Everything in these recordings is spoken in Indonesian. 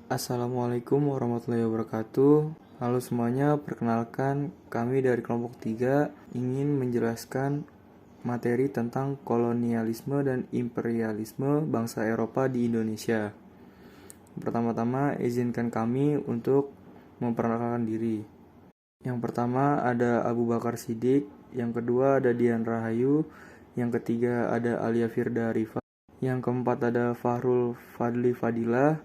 Assalamualaikum warahmatullahi wabarakatuh. Halo semuanya, perkenalkan kami dari kelompok 3 ingin menjelaskan materi tentang kolonialisme dan imperialisme bangsa Eropa di Indonesia. Pertama-tama, izinkan kami untuk memperkenalkan diri. Yang pertama ada Abu Bakar Siddiq, yang kedua ada Dian Rahayu, yang ketiga ada Alia Firda Arifah, yang keempat ada Fahrul Fadli Fadilah,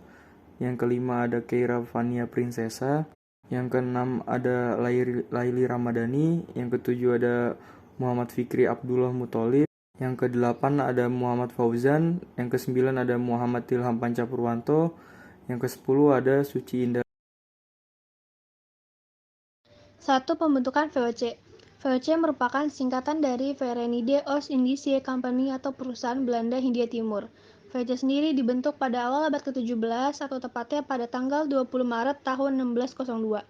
yang kelima ada Keira Fania Prinsesa, yang keenam ada Laili Ramadhani, yang ketujuh ada Muhammad Fikri Abdullah Mutholib, yang kedelapan ada Muhammad Fauzan, yang kesembilan ada Muhammad Ilham Pancapurwanto, yang kesepuluh ada Suci Indah. 1. Pembentukan VOC. VOC merupakan singkatan dari Verenigde Oost-Indische Compagnie atau perusahaan Belanda Hindia Timur. VOC sendiri dibentuk pada awal abad ke-17 atau tepatnya pada tanggal 20 Maret tahun 1602.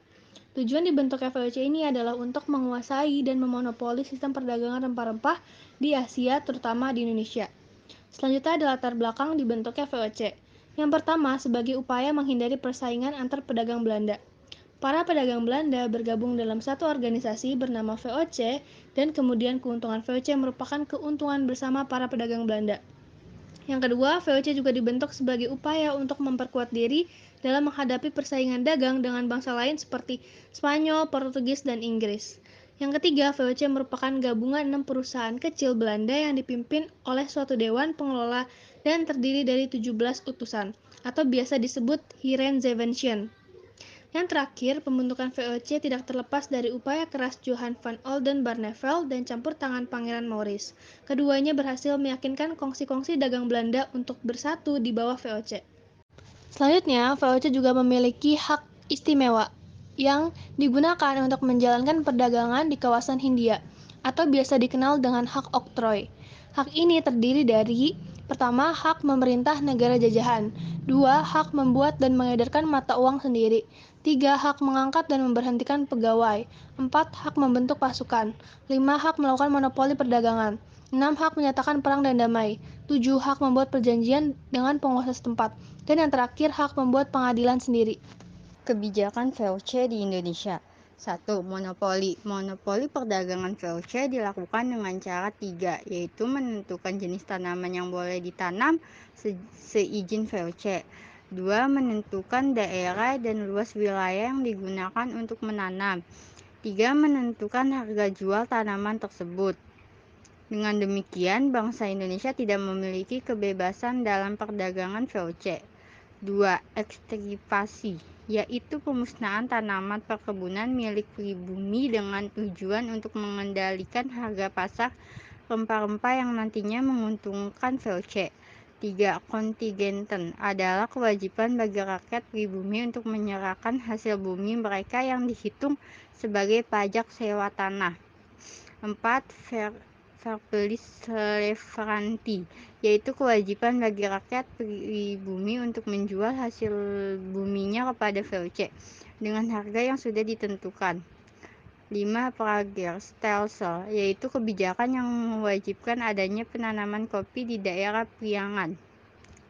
Tujuan dibentuknya VOC ini adalah untuk menguasai dan memonopoli sistem perdagangan rempah-rempah di Asia, terutama di Indonesia. Selanjutnya adalah latar belakang dibentuknya VOC. Yang pertama, sebagai upaya menghindari persaingan antar pedagang Belanda. Para pedagang Belanda bergabung dalam satu organisasi bernama VOC dan kemudian keuntungan VOC merupakan keuntungan bersama para pedagang Belanda. Yang kedua, VOC juga dibentuk sebagai upaya untuk memperkuat diri dalam menghadapi persaingan dagang dengan bangsa lain seperti Spanyol, Portugis, dan Inggris. Yang ketiga, VOC merupakan gabungan 6 perusahaan kecil Belanda yang dipimpin oleh suatu dewan pengelola dan terdiri dari 17 utusan, atau biasa disebut Heerenzevention. Yang terakhir, pembentukan VOC tidak terlepas dari upaya keras Johan van Oldenbarneveldt dan campur tangan Pangeran Maurice. Keduanya berhasil meyakinkan kongsi-kongsi dagang Belanda untuk bersatu di bawah VOC. Selanjutnya, VOC juga memiliki hak istimewa yang digunakan untuk menjalankan perdagangan di kawasan Hindia, atau biasa dikenal dengan hak oktroy. Hak ini terdiri dari: pertama, hak memerintah negara jajahan; dua, hak membuat dan mengedarkan mata uang sendiri; tiga, hak mengangkat dan memberhentikan pegawai; empat, hak membentuk pasukan; lima, hak melakukan monopoli perdagangan; enam, hak menyatakan perang dan damai; tujuh, hak membuat perjanjian dengan penguasa setempat; dan yang terakhir, hak membuat pengadilan sendiri. Kebijakan VOC di Indonesia. 1. Monopoli. Monopoli perdagangan VOC dilakukan dengan cara 3, yaitu menentukan jenis tanaman yang boleh ditanam seizin VOC. 2. Menentukan daerah dan luas wilayah yang digunakan untuk menanam. 3. Menentukan harga jual tanaman tersebut. Dengan demikian, bangsa Indonesia tidak memiliki kebebasan dalam perdagangan VOC. 2. Ekstripasi, yaitu pemusnahan tanaman perkebunan milik pribumi dengan tujuan untuk mengendalikan harga pasar rempah-rempah yang nantinya menguntungkan VOC. 3. Kontingenten adalah kewajiban bagi rakyat pribumi untuk menyerahkan hasil bumi mereka yang dihitung sebagai pajak sewa tanah. 4. Verbelis Sleveranti, yaitu kewajiban bagi rakyat pribumi untuk menjual hasil buminya kepada VOC dengan harga yang sudah ditentukan. 5. Pragerstelsel, yaitu kebijakan yang mewajibkan adanya penanaman kopi di daerah Priangan.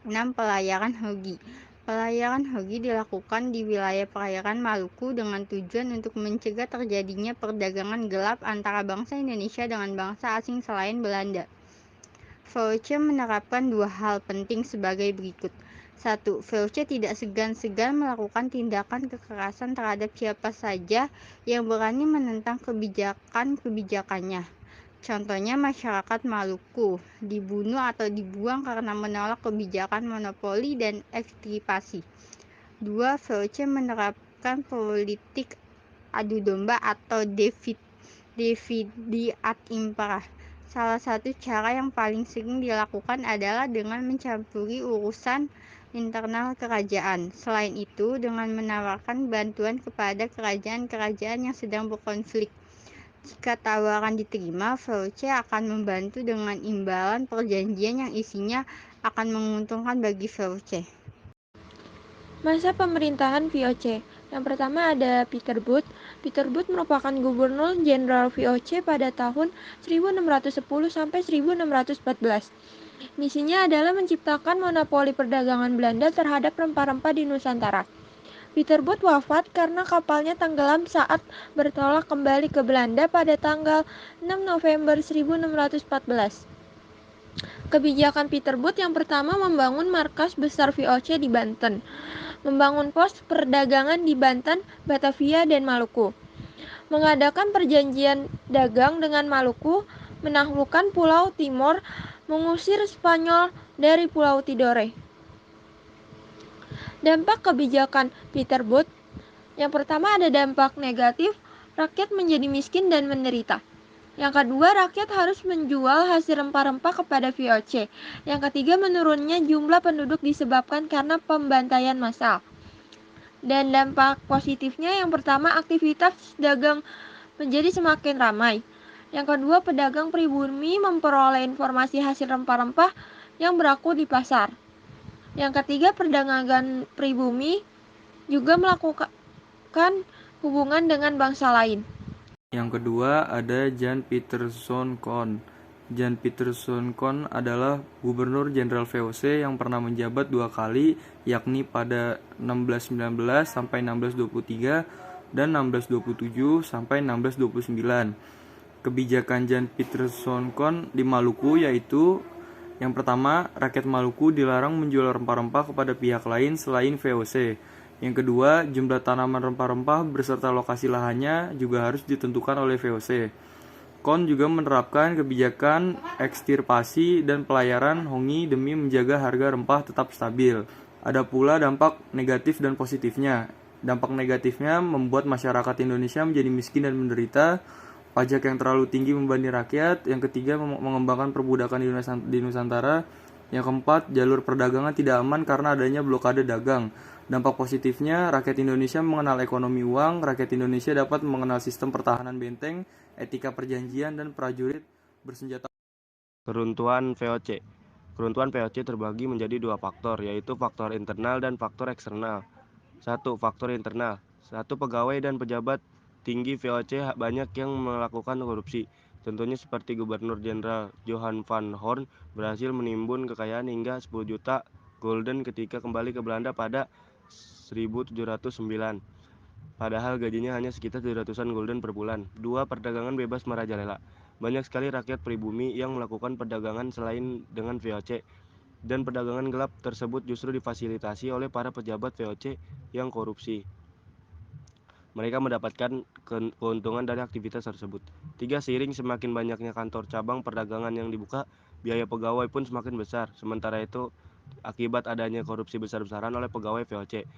6. Pelayaran Hoki. Pelayaran Hoki dilakukan di wilayah perairan Maluku dengan tujuan untuk mencegah terjadinya perdagangan gelap antara bangsa Indonesia dengan bangsa asing selain Belanda. VOC menerapkan dua hal penting sebagai berikut. 1. VOC tidak segan-segan melakukan tindakan kekerasan terhadap siapa saja yang berani menentang kebijakan-kebijakannya. Contohnya masyarakat Maluku dibunuh atau dibuang karena menolak kebijakan monopoli dan ekstripasi. 2. VOC menerapkan politik adu domba atau dividi ad impera. Salah satu cara yang paling sering dilakukan adalah dengan mencampuri urusan internal kerajaan. Selain itu, dengan menawarkan bantuan kepada kerajaan-kerajaan yang sedang berkonflik. Jika tawaran diterima, VOC akan membantu dengan imbalan perjanjian yang isinya akan menguntungkan bagi VOC. Masa pemerintahan VOC. Yang pertama ada Peter Booth. Peter Booth merupakan Gubernur Jenderal VOC pada tahun 1610 sampai 1614. Misinya adalah menciptakan monopoli perdagangan Belanda terhadap rempah-rempah di Nusantara. Peter Boot wafat karena kapalnya tenggelam saat bertolak kembali ke Belanda pada tanggal 6 November 1614. Kebijakan Peter Boot yang pertama membangun markas besar VOC di Banten, membangun pos perdagangan di Banten, Batavia, dan Maluku, mengadakan perjanjian dagang dengan Maluku, menaklukkan Pulau Timor, mengusir Spanyol dari Pulau Tidore. Dampak kebijakan Peter Boot. Yang pertama ada dampak negatif, rakyat menjadi miskin dan menderita. Yang kedua, rakyat harus menjual hasil rempah-rempah kepada VOC. Yang ketiga, menurunnya jumlah penduduk disebabkan karena pembantaian massal. Dan dampak positifnya yang pertama, aktivitas dagang menjadi semakin ramai. Yang kedua, pedagang pribumi memperoleh informasi hasil rempah-rempah yang berlaku di pasar. Yang ketiga, perdagangan pribumi juga melakukan hubungan dengan bangsa lain. Yang kedua ada Jan Pieterszoon Koen. Jan Pieterszoon Koen adalah Gubernur Jenderal VOC yang pernah menjabat 2 kali, yakni pada 1619 sampai 1623 dan 1627 sampai 1629. Kebijakan Jan Pieterszoon Koen di Maluku yaitu yang pertama, rakyat Maluku dilarang menjual rempah-rempah kepada pihak lain selain VOC. Yang kedua, jumlah tanaman rempah-rempah beserta lokasi lahannya juga harus ditentukan oleh VOC. Koen juga menerapkan kebijakan ekstirpasi dan pelayaran hongi demi menjaga harga rempah tetap stabil. Ada pula dampak negatif dan positifnya. Dampak negatifnya membuat masyarakat Indonesia menjadi miskin dan menderita, pajak yang terlalu tinggi membebani rakyat. Yang ketiga, mengembangkan perbudakan di Nusantara. Yang keempat, jalur perdagangan tidak aman karena adanya blokade dagang. Dampak positifnya, rakyat Indonesia mengenal ekonomi uang, rakyat Indonesia dapat mengenal sistem pertahanan benteng, etika perjanjian, dan prajurit bersenjata. Keruntuhan VOC. Keruntuhan VOC terbagi menjadi 2 faktor, yaitu faktor internal dan faktor eksternal. 1. Faktor internal. 1. Pegawai dan pejabat tinggi VOC banyak yang melakukan korupsi. Contohnya seperti Gubernur Jenderal Johan van Horn berhasil menimbun kekayaan hingga 10 juta gulden ketika kembali ke Belanda pada 1709. Padahal gajinya hanya sekitar 700-an gulden per bulan. 2. Perdagangan bebas merajalela. Banyak sekali rakyat pribumi yang melakukan perdagangan selain dengan VOC, dan perdagangan gelap tersebut justru difasilitasi oleh para pejabat VOC yang korupsi. Mereka mendapatkan keuntungan dari aktivitas tersebut. 3. Seiring semakin banyaknya kantor cabang perdagangan yang dibuka, biaya pegawai pun semakin besar. Sementara itu, akibat adanya korupsi besar-besaran oleh pegawai VOC.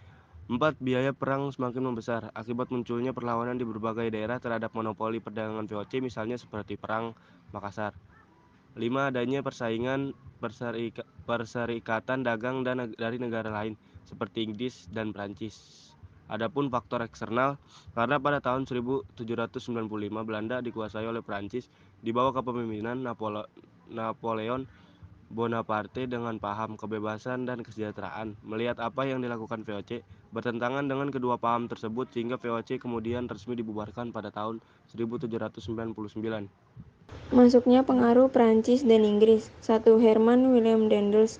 4. Biaya perang semakin membesar akibat munculnya perlawanan di berbagai daerah terhadap monopoli perdagangan VOC, misalnya seperti Perang Makassar. 5. Adanya perserikatan dagang dari negara lain seperti Inggris dan Prancis. Adapun faktor eksternal, karena pada tahun 1795 Belanda dikuasai oleh Prancis di bawah kepemimpinan Napoleon Bonaparte dengan paham kebebasan dan kesejahteraan. Melihat apa yang dilakukan VOC bertentangan dengan kedua paham tersebut, sehingga VOC kemudian resmi dibubarkan pada tahun 1799. Masuknya pengaruh Prancis dan Inggris. 1. Herman Willem Daendels,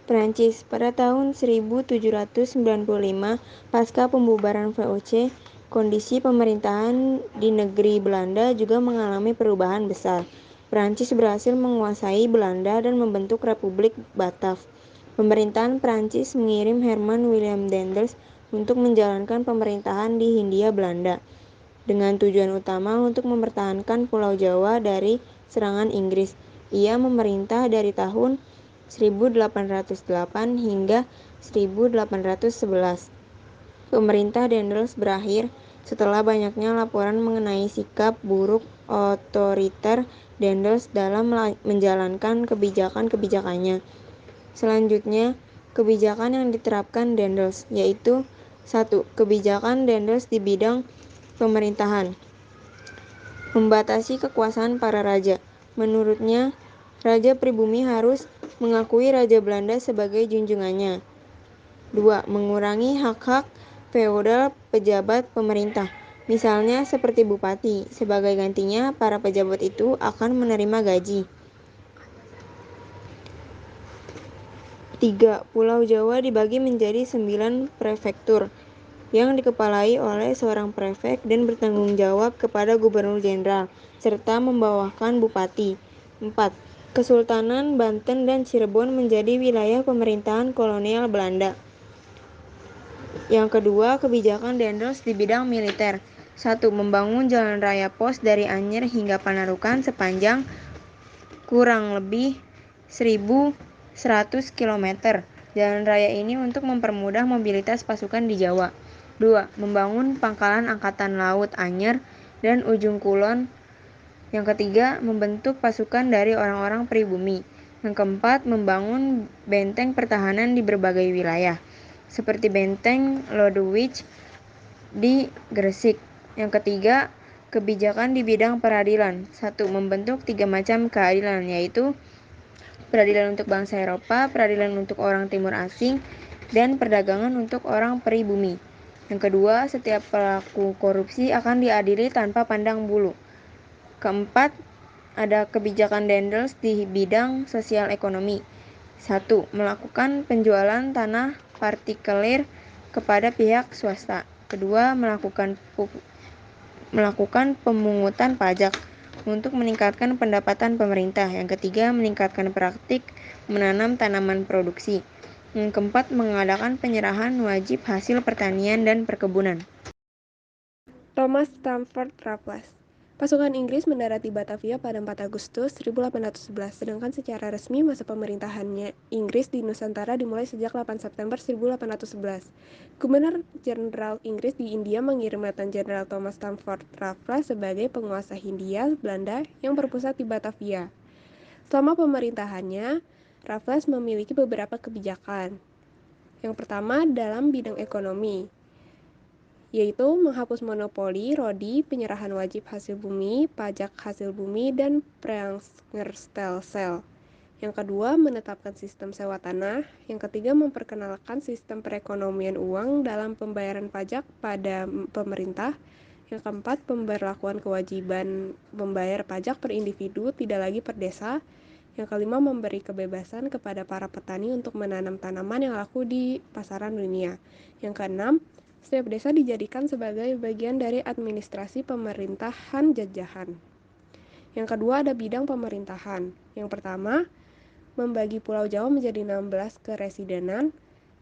Prancis. Pada tahun 1795, pasca pembubaran VOC, kondisi pemerintahan di negeri Belanda juga mengalami perubahan besar. Prancis berhasil menguasai Belanda dan membentuk Republik Batav. Pemerintahan Prancis mengirim Herman Willem Daendels untuk menjalankan pemerintahan di Hindia Belanda, dengan tujuan utama untuk mempertahankan Pulau Jawa dari serangan Inggris. Ia memerintah dari tahun 1808 hingga 1811. Pemerintah Daendels berakhir setelah banyaknya laporan mengenai sikap buruk otoriter Daendels dalam menjalankan kebijakan-kebijakannya. Selanjutnya, kebijakan yang diterapkan Daendels yaitu 1. Kebijakan Daendels di bidang pemerintahan. Membatasi kekuasaan para raja. Menurutnya, raja pribumi harus mengakui raja Belanda sebagai junjungannya. 2. Mengurangi hak-hak feodal pejabat pemerintah, misalnya seperti bupati. Sebagai gantinya, para pejabat itu akan menerima gaji. 3. Pulau Jawa dibagi menjadi 9 prefektur yang dikepalai oleh seorang prefek dan bertanggung jawab kepada gubernur jenderal, serta membawakan bupati. 4. Kesultanan Banten dan Cirebon menjadi wilayah pemerintahan kolonial Belanda. Yang kedua, kebijakan Dendels di bidang militer. 1. Membangun jalan raya pos dari Anyer hingga Panarukan sepanjang kurang lebih 1.100 km. Jalan raya ini untuk mempermudah mobilitas pasukan di Jawa. 2. Membangun pangkalan Angkatan Laut Anyer dan Ujung Kulon. Yang ketiga, membentuk pasukan dari orang-orang pribumi. Yang keempat, membangun benteng pertahanan di berbagai wilayah, seperti benteng Lodewijk di Gresik. Yang ketiga, kebijakan di bidang peradilan. 1. Membentuk 3 macam keadilan, yaitu peradilan untuk bangsa Eropa, peradilan untuk orang timur asing, dan perdagangan untuk orang pribumi. Yang kedua, setiap pelaku korupsi akan diadili tanpa pandang bulu. Keempat, ada kebijakan Dendels di bidang sosial ekonomi. 1. Melakukan penjualan tanah partikelir kepada pihak swasta. Kedua, melakukan pemungutan pajak untuk meningkatkan pendapatan pemerintah. Yang ketiga, meningkatkan praktik menanam tanaman produksi. Yang keempat, mengadakan penyerahan wajib hasil pertanian dan perkebunan. Thomas Stamford Raffles. Pasukan Inggris mendarat di Batavia pada 4 Agustus 1811, sedangkan secara resmi masa pemerintahannya Inggris di Nusantara dimulai sejak 8 September 1811. Gubernur Jenderal Inggris di India mengirim Letnan Jenderal Thomas Stamford Raffles sebagai penguasa Hindia Belanda yang berpusat di Batavia. Selama pemerintahannya, Raffles memiliki beberapa kebijakan. Yang pertama dalam bidang ekonomi, yaitu menghapus monopoli rodi, penyerahan wajib hasil bumi, pajak hasil bumi, dan Prengsgerstelsel. Yang kedua, menetapkan sistem sewa tanah. Yang ketiga, memperkenalkan sistem perekonomian uang dalam pembayaran pajak pada pemerintah. Yang keempat, pemberlakuan kewajiban membayar pajak per individu, tidak lagi per desa. Yang kelima, memberi kebebasan kepada para petani untuk menanam tanaman yang laku di pasaran dunia. Yang keenam, setiap desa dijadikan sebagai bagian dari administrasi pemerintahan jajahan. Yang kedua ada bidang pemerintahan. Yang pertama, membagi Pulau Jawa menjadi 16 keresidenan.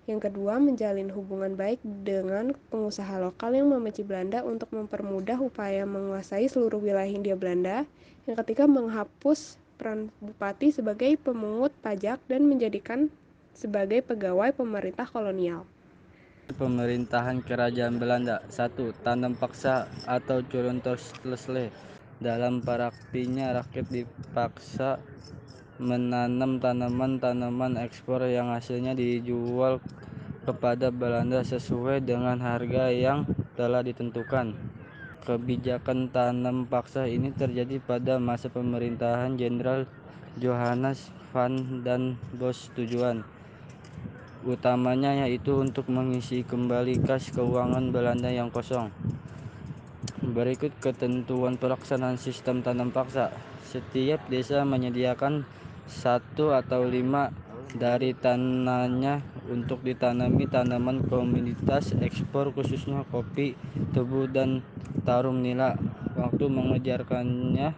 Yang kedua, menjalin hubungan baik dengan pengusaha lokal yang membenci Belanda untuk mempermudah upaya menguasai seluruh wilayah Hindia Belanda. Yang ketiga, menghapus peran bupati sebagai pemungut pajak dan menjadikan sebagai pegawai pemerintah kolonial. Pemerintahan Kerajaan Belanda. 1. Tanam paksa atau Curuntoslesle. Dalam praktiknya rakyat dipaksa menanam tanaman ekspor yang hasilnya dijual kepada Belanda sesuai dengan harga yang telah ditentukan. Kebijakan tanam paksa ini terjadi pada masa pemerintahan Jenderal Johannes van den Bosch. Tujuan utamanya yaitu untuk mengisi kembali kas keuangan Belanda yang kosong. Berikut ketentuan pelaksanaan sistem tanam paksa. Setiap desa menyediakan 1 atau 5 dari tanahnya untuk ditanami tanaman komoditas ekspor, khususnya kopi, tebu, dan tarum nila. Waktu mengejarkannya,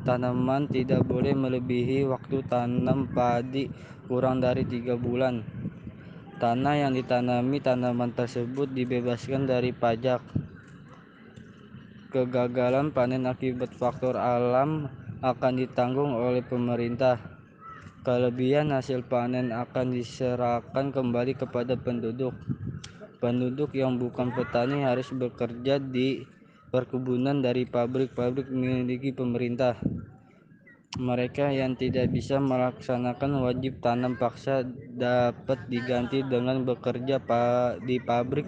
tanaman tidak boleh melebihi waktu tanam padi kurang dari 3 bulan. Tanah yang ditanami tanaman tersebut dibebaskan dari pajak. Kegagalan panen akibat faktor alam akan ditanggung oleh pemerintah. Kelebihan hasil panen akan diserahkan kembali kepada penduduk. Penduduk yang bukan petani harus bekerja di perkebunan dari pabrik-pabrik milik pemerintah. Mereka yang tidak bisa melaksanakan wajib tanam paksa dapat diganti dengan bekerja di pabrik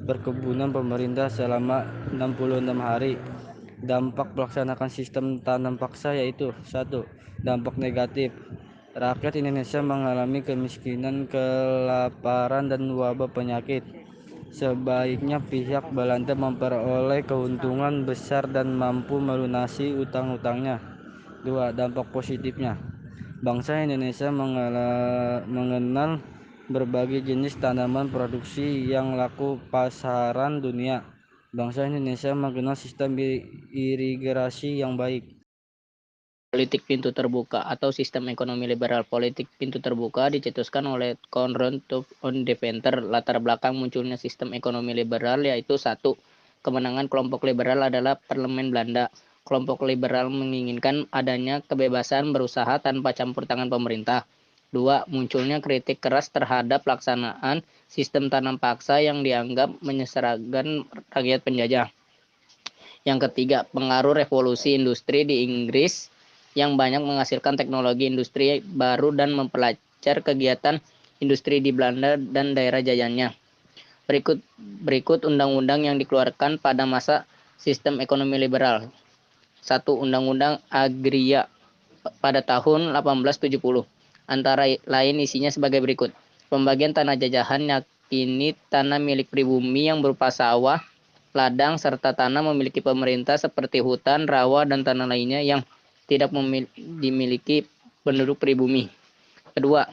perkebunan pemerintah selama 66 hari. Dampak melaksanakan sistem tanam paksa yaitu 1. Dampak negatif. Rakyat Indonesia mengalami kemiskinan, kelaparan, dan wabah penyakit. Sebaiknya pihak Belanda memperoleh keuntungan besar dan mampu melunasi utang-utangnya. 2. Dampak positifnya. Bangsa Indonesia mengenal berbagai jenis tanaman produksi yang laku pasaran dunia. Bangsa Indonesia mengenal sistem irigasi yang baik. Politik pintu terbuka atau sistem ekonomi liberal. Politik pintu terbuka dicetuskan oleh Konrad von Deventer. Latar belakang munculnya sistem ekonomi liberal yaitu 1. Kemenangan kelompok liberal adalah parlemen Belanda. Kelompok liberal menginginkan adanya kebebasan berusaha tanpa campur tangan pemerintah. 2. Munculnya kritik keras terhadap pelaksanaan sistem tanam paksa yang dianggap menyengsarakan rakyat penjajah. Yang ketiga, pengaruh revolusi industri di Inggris yang banyak menghasilkan teknologi industri baru dan mempelajari kegiatan industri di Belanda dan daerah jajahannya. Berikut undang-undang yang dikeluarkan pada masa sistem ekonomi liberal. 1. Undang-Undang Agraria pada tahun 1870. Antara lain isinya sebagai berikut. Pembagian tanah jajahan yakni tanah milik pribumi yang berupa sawah, ladang, serta tanah memiliki pemerintah seperti hutan, rawa, dan tanah lainnya yang tidak dimiliki penduduk pribumi. Kedua,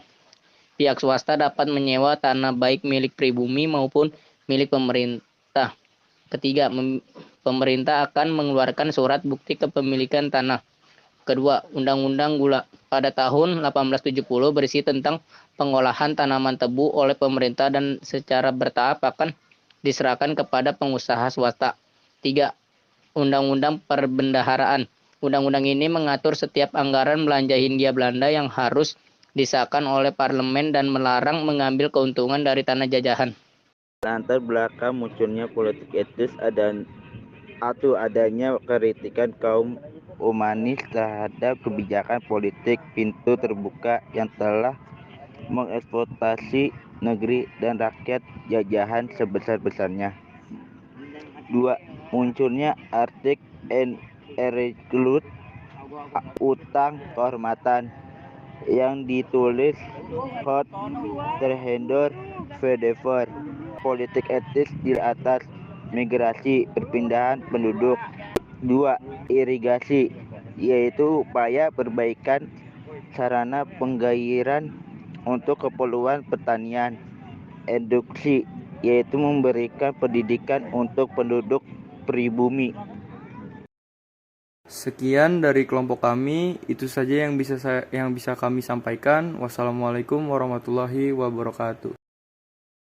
pihak swasta dapat menyewa tanah baik milik pribumi maupun milik pemerintah. Ketiga, pemerintah akan mengeluarkan surat bukti kepemilikan tanah. Kedua, Undang-Undang Gula pada tahun 1870 berisi tentang pengolahan tanaman tebu oleh pemerintah dan secara bertahap akan diserahkan kepada pengusaha swasta. 3. Undang-Undang Perbendaharaan. Undang-undang ini mengatur setiap anggaran belanja Hindia Belanda yang harus disahkan oleh parlemen dan melarang mengambil keuntungan dari tanah jajahan. Latar belakang munculnya politik etis atau adanya kritikan kaum humanis terhadap kebijakan politik pintu terbuka yang telah mengeksploitasi negeri dan rakyat jajahan sebesar-besarnya. 2. Munculnya Artikel and Ergelud utang kehormatan yang ditulis Hot Terhendor Vedever. Politik etis di atas migrasi perpindahan penduduk. 2. Irigasi, yaitu upaya perbaikan sarana penggairan untuk keperluan pertanian. Eduksi, yaitu memberikan pendidikan untuk penduduk pribumi. Sekian dari kelompok kami, itu saja yang bisa kami sampaikan. Wassalamualaikum warahmatullahi wabarakatuh.